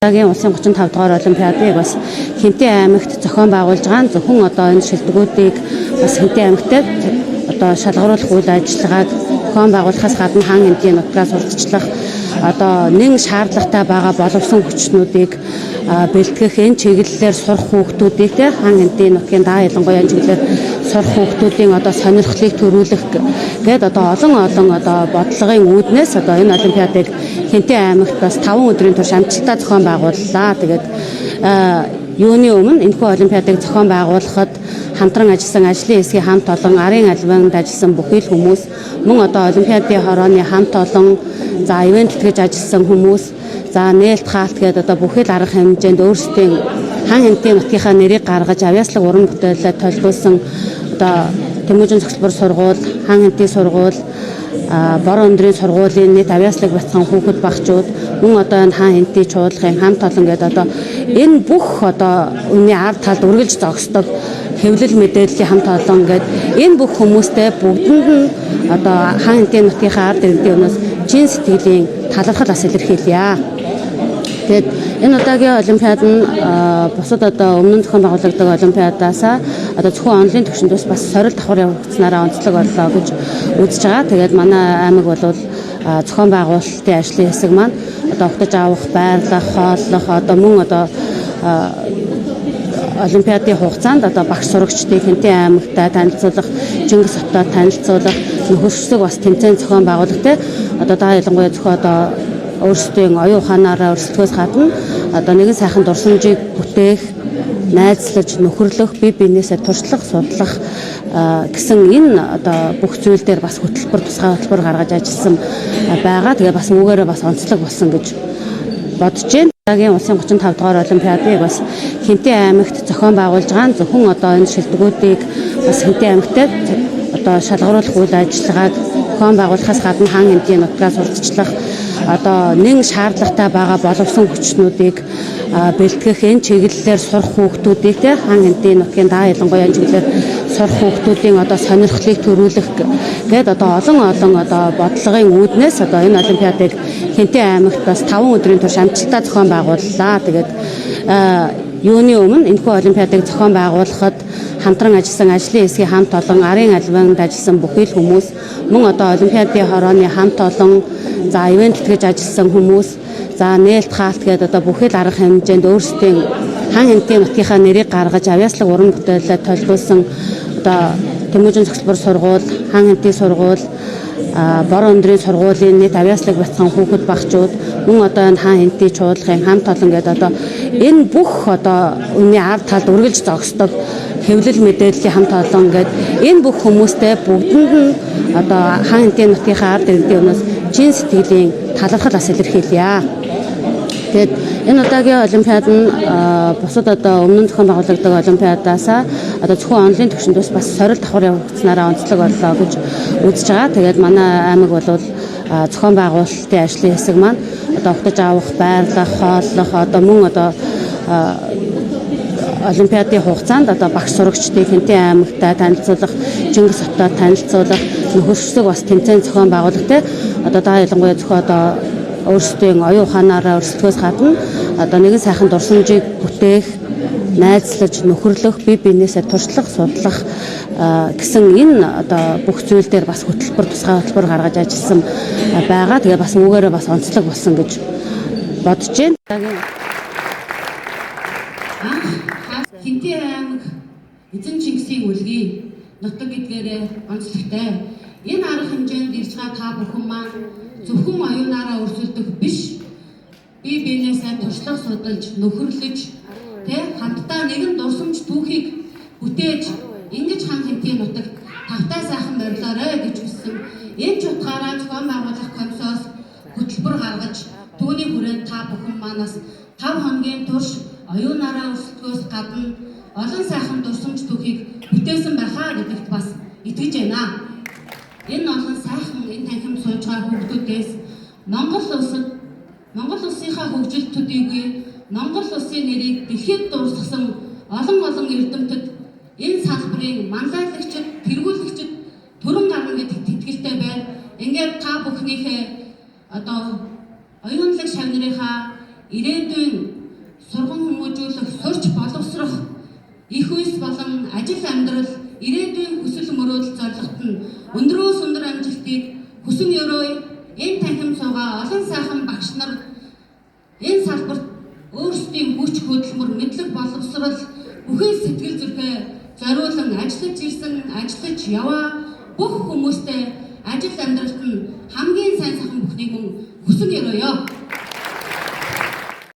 Одоогийн улсын 35 дугаар олимпиадыг бас Хэнтэй аймагт зохион байгуулж байгаа нь зөвхөн одоо энэ шилдэгүүдийг бас Хэнтэй аймагтад одоо шалгаруулах үйл ажиллагааг зохион байгуулахаас гадна хаан хэмжээ нутгаас урдчлах одоо нэн шаардлагатай байгаа боловсон хүчнүүдийг бэлтгэх энэ чиглэлээр сурах хүүхдүүдийг хаан хэмжээ нутгийн даа ялангуяа чиглэлээр сурах хүүхдүүдийн одоо сонирхлыг төрүүлэх гээд одоо олон одоо бодлогын үүднээс одоо энэ олимпиадыг Хэнтэй аймагт бас 5 өдрийн турш амжилттай зохион байгууллаа. Тэгээд юуны өмнө энэхүү олимпиадыг зохион байгуулахад хамтран ажилласан ажлын хэсгийн хамт олон арын албанд ажилласан бүхий л хүмүүс мөн одоо олимпиадын хорооны хамт олон за ивент тэтгэж ажилласан хүмүүс за нээлт хаалт гээд одоо бүхий л арга хэмжээнд өөрсдийн хаан хэмтийн нутгийнхаа нэрийг гаргаж авьяаслаг уран бүтээлээ толиулсан одоо Тэмүүжин цогцлбор сургууль, хаан хэмтийн сургууль, бор өндрийн сургуулийн нийт авьяаслаг бяцхан хүүхэд багчууд мөн одоо энэ хаан хэмтийн чуулгын хамт олон гэдэг одоо энэ бүх одоо үнний ард талд үргэлж зогсдог хэвлэл мэдээллийн хамт олон гэдэг энэ бүх хүмүүстэй бүгдэнд нь одоо хаан хэмтийн нутгийнхаа ард иргэдийн өмнөөс чин сэтгэлийн талархал бас илэрхийлье. Тэгээд энэ удаагийн олимпиад нь бусад одоо өмнө зохион байгуулагддаг олимпиадаасаа одоо зөвхөн онлайн түвшиндээс бас сорил давхар явагдсанараа онцлог боллоо гэж үзэж байгаа. Тэгээд манай аймаг бол зохион байгуулалтын ажлын хэсэг маань одоо ухтаж авах, байрлах, хооллох одоо мөн одоо олимпиадын хугацаанд одоо багш сурагчдыг Хэнтэй аймагтай танилцуулах, Чингис хотод танилцуулах, нөхөрсөг бас тэмцээн зохион байгуулах те одоо даа ялангуяа зөвхөн одоо өөрсдийн оюун ухаанаараа өрсөлдөхөөс гадна одоо нэгэн сайхан дурсамжийг бүтээх, найзлаж, нөхөрлөх, бие биенээсээ туршлах, судлах гэсэн энэ одоо бүх зүйл дээр бас хөтөлбөр тусгай хөтөлбөр гаргаж ажилласан байгаа. Тэгээ бас үүгээрээ бас онцлог болсон гэж бодож байна. Одоогийн улсын 35 дугаар олимпиадыг бас Хэнтэй аймагт зохион байгуулж байгаа нь зөвхөн одоо энэ шилдэгүүдийг бас Хэнтэй аймагтад одоо шалгаруулах үйл ажиллагааг зохион байгуулахаас гадна хаан хэмжээ нутгаас урдчлах одоо нэн шаардлагатай байгаа боловсон хүчнүүдийг бэлтгэх энэ чиглэлээр сурах хүүхдүүдийг хаан хэмтийн нутгийн даа ялангуяа чиглэлээр сурах хүүхдүүдийн одоо сонирхлыг төрүүлэх гээд одоо олон одоо бодлогын үүднээс одоо энэ олимпиадыг Хэнтэй аймагт бас 5 өдрийн турш амжилттай зохион байгууллаа. Тэгээд юуны өмнө энэхүү олимпиадыг зохион байгуулахад хамтран ажилласан ажлын хэсгийн хамт олон арын албанд ажилласан бүхий л хүмүүс мөн одоо олимпиадын хорооны хамт олон за ивент тэтгэж ажилласан хүмүүс за нээлт хаалт гэдэг одоо бүхий л арга хэмжээнд өөрсдийн хаан хэмтийн нутгийнхаа нэрийг гаргаж авьяаслаг уран бүтээлээ толиулсан одоо Тэмүүжин цогцлбор сургууль, хаан хэмтийн сургууль, бор өндрийн сургуулийн нийт авьяаслаг бяцхан хүүхэд багчууд мөн одоо энэ хаан хэмтийн чуулгын хамт олон гэдэг одоо энэ бүх одоо үнний ард талд үргэлж зогсдог хэвлэл мэдээллийн хамт олон гэдэг энэ бүх хүмүүстэй бүгдэнд нь одоо хаан хэмтийн нутгийнхаа ард иргэдийн өмнөөс чин сэтгэлийн талархал бас илэрхийлье. Тэгээд энэ удаагийн олимпиад нь бусад одоо өмнө зохион байгуулагддаг олимпиадаасаа одоо зөвхөн онлайн түвшиндээс бас сорил давхар явагдсанараа онцлог боллоо гэж үзэж байгаа. Тэгээд манай аймаг бол зохион байгуулалтын ажлын хэсэг маань одоо ухтаж авах, байрлах, хооллох одоо мөн одоо олимпиадын хугацаанд одоо багш сурагчдыг Хэнтэй аймагтай танилцуулах, Чингис хотод танилцуулах, нөхөрсөг бас тэмцээн зохион байгуулах те одоо даа ялангуяа зөвхөн одоо өөрсдийн оюун ухаанаараа өрсөлдөхөөс гадна одоо нэгэн сайхан дурсамжийг бүтээх, найзлаж, нөхөрлөх, бие биенээсээ туршлах, судлах гэсэн энэ одоо бүх зүйл дээр бас хөтөлбөр тусгай хөтөлбөр гаргаж ажилласан байгаа. Тэгээ бас үүгээрээ бас онцлог болсон гэж бодож байна. Хэнтэй аймаг эзэн Чингисийн үлгий нутаг гэдгээрээ онцлогтой. Энэ арга хэмжээнд ирж байгаа та бүхэн маань зөвхөн оюунаараа өрсөлдөх биш, бие биенээсээ туршлах, судалж, нөхөрлөж, хамтдаа нэгэн дурсамж түүхийг бүтээж, ингэж хаан хэмтийн нутагт тавтай сайхан морилоорой гэж хүссэн. Энэ ч утгаараа зохион байгуулах комиссоос хөтөлбөр гаргаж, түүний хүрээнд та бүхэн манаас 5 хоногийн турш оюунаараа өрсөлдөхөөс гадна олон сайхан дурсамж түүхийг бүтээсэн байхаа гэдэгт бас итгэж байна. Энэ олон сайхан энэ танхимд сууж байгаа хүүхдүүдээс Монгол улсынхаа хөгжилд төдийгүй Монгол улсын нэрийг дэлхийд дуусгасан олон эрдэмтэд энэ салбарын манлайлагчид, тэргүүлэгчид төрөн гарна гэдэгт итгэлтэй байна. Ингээд та бүхнийхээ одоо оюунлаг шавнырынхаа ирээдүйн сургам хүмүүжүүлэх, сурч боловсрох их үйс болон ажил амьдрал ирээдүйн хүсэл мөрөөдөл зорилгот нь өндрөөс өндөр амжилтыг хүсэн өрөө энэ танхим цугаа олон сайхан багш нар энэ салбарт өөрсдийн хүч хөдөлмөр мэдлэг боловсрол бүхэл сэтгэл зүрхээ зориулан ажиллаж ирсэн, ажиллаж яваа бүх хүмүүстэй ажил амьдралт нь хамгийн сайн сайхан бүхнийг мөн хүсэн өрөөё.